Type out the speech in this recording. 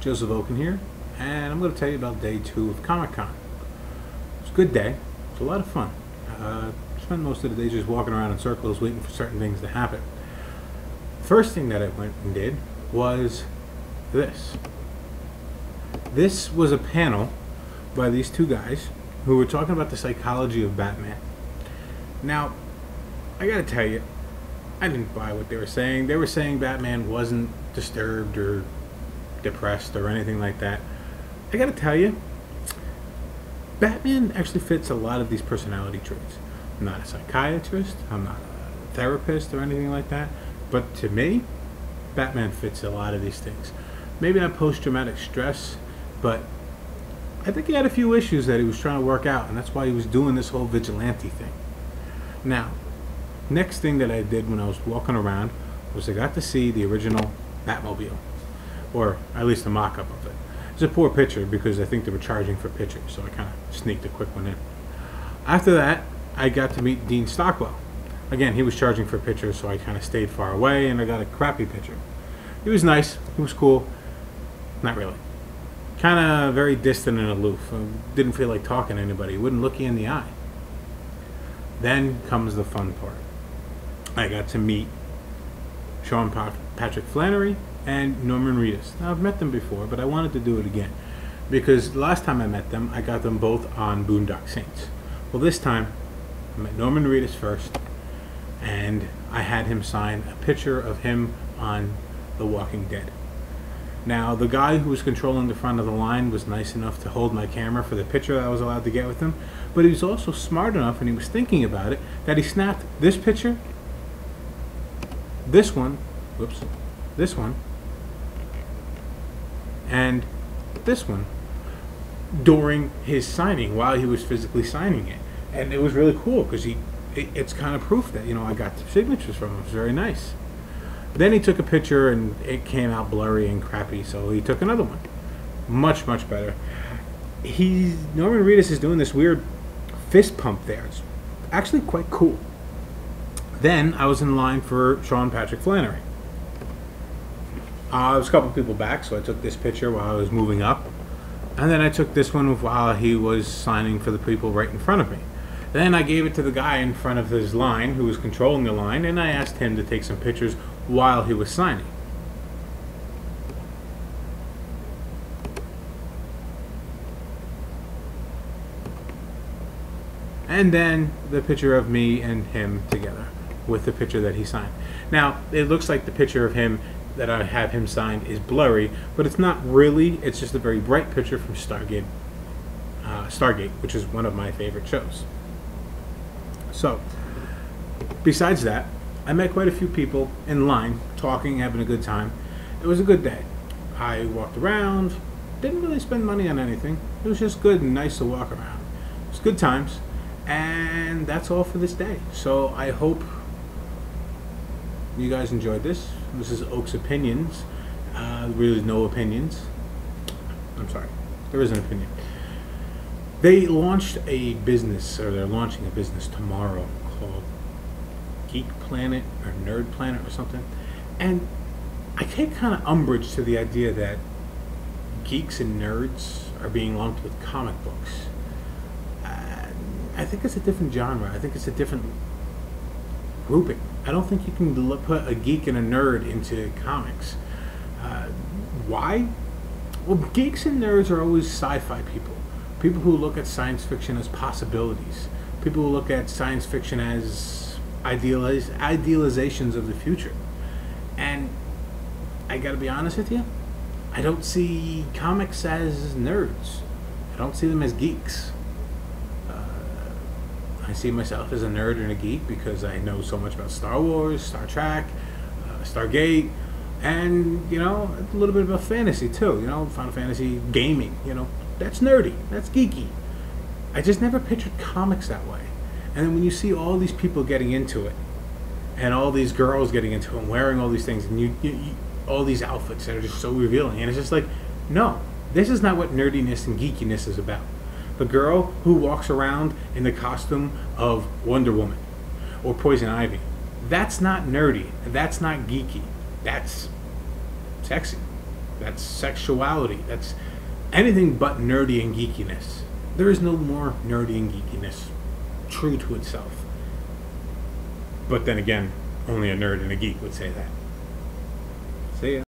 Joseph Oken here, and I'm going to tell you about day 2 of Comic-Con. It's a good day. It's a lot of fun. Spent most of the day just walking around in circles waiting for certain things to happen. First thing that I went and did was this. This was a panel by these two guys who were talking about the psychology of Batman. Now, I gotta tell you, I didn't buy what they were saying. They were saying Batman wasn't disturbed or depressed or anything like that. I gotta tell you, Batman actually fits a lot of these personality traits. I'm not a psychiatrist, I'm not a therapist or anything like that, but to me, Batman fits a lot of these things. Maybe not post-traumatic stress, but I think he had a few issues that he was trying to work out, and that's why he was doing this whole vigilante thing. Now, next thing that I did when I was walking around was I got to see the original Batmobile, or at least a mock-up of it. It's a poor picture because I think they were charging for pictures, so I kind of sneaked a quick one in. After that, I got to meet Dean Stockwell. Again, he was charging for pictures, so I kind of stayed far away, and I got a crappy picture. He was nice, he was cool, not really. Kind of very distant and aloof. Didn't feel like talking to anybody, he wouldn't look you in the eye. Then comes the fun part. I got to meet Sean Patrick Flanery and Norman Reedus. Now, I've met them before, but I wanted to do it again because last time I met them, I got them both on Boondock Saints. Well, this time, I met Norman Reedus first, and I had him sign a picture of him on The Walking Dead. Now, the guy who was controlling the front of the line was nice enough to hold my camera for the picture that I was allowed to get with him, but he was also smart enough, and he was thinking about it, that he snapped this picture, this one, whoops, this one, and this one during his signing while he was physically signing it. And it was really cool because it's kind of proof that, you know, I got the signatures from him. It was very nice. Then he took a picture and it came out blurry and crappy, so he took another one. Much better. Norman Reedus is doing this weird fist pump there. It's actually quite cool. Then I was in line for Sean Patrick Flanery. There was a couple people back, so I took this picture while I was moving up. And then I took this one while he was signing for the people right in front of me. Then I gave it to the guy in front of his line who was controlling the line, and I asked him to take some pictures while he was signing. And then the picture of me and him together with the picture that he signed. Now, it looks like the picture of him that I have him signed is blurry, but it's not really. It's just a very bright picture from Stargate, which is one of my favorite shows. So, besides that, I met quite a few people in line, talking, having a good time. It was a good day. I walked around, didn't really spend money on anything. It was just good and nice to walk around. It was good times, and that's all for this day. So I hope you guys enjoyed this. This is Oak's Opinions. Really no opinions. I'm sorry. There is an opinion. They launched a business, or they're launching a business tomorrow called Geek Planet or Nerd Planet or something. And I take kind of umbrage to the idea that geeks and nerds are being lumped with comic books. I think it's a different genre. I think it's a different grouping. I don't think you can put a geek and a nerd into comics. Why? Well, geeks and nerds are always sci-fi people. People who look at science fiction as possibilities. People who look at science fiction as idealizations of the future. And I gotta be honest with you, I don't see comics as nerds. I don't see them as geeks. I see myself as a nerd and a geek because I know so much about Star Wars, Star Trek, Stargate, and, you know, a little bit about fantasy too, you know, Final Fantasy, gaming, you know, that's nerdy, that's geeky. I just never pictured comics that way. And then when you see all these people getting into it, and all these girls getting into it, and wearing all these things, and you all these outfits that are just so revealing, and it's just like, no, this is not what nerdiness and geekiness is about. The girl who walks around in the costume of Wonder Woman or Poison Ivy, that's not nerdy. That's not geeky. That's sexy. That's sexuality. That's anything but nerdy and geekiness. There is no more nerdy and geekiness true to itself. But then again, only a nerd and a geek would say that. See ya.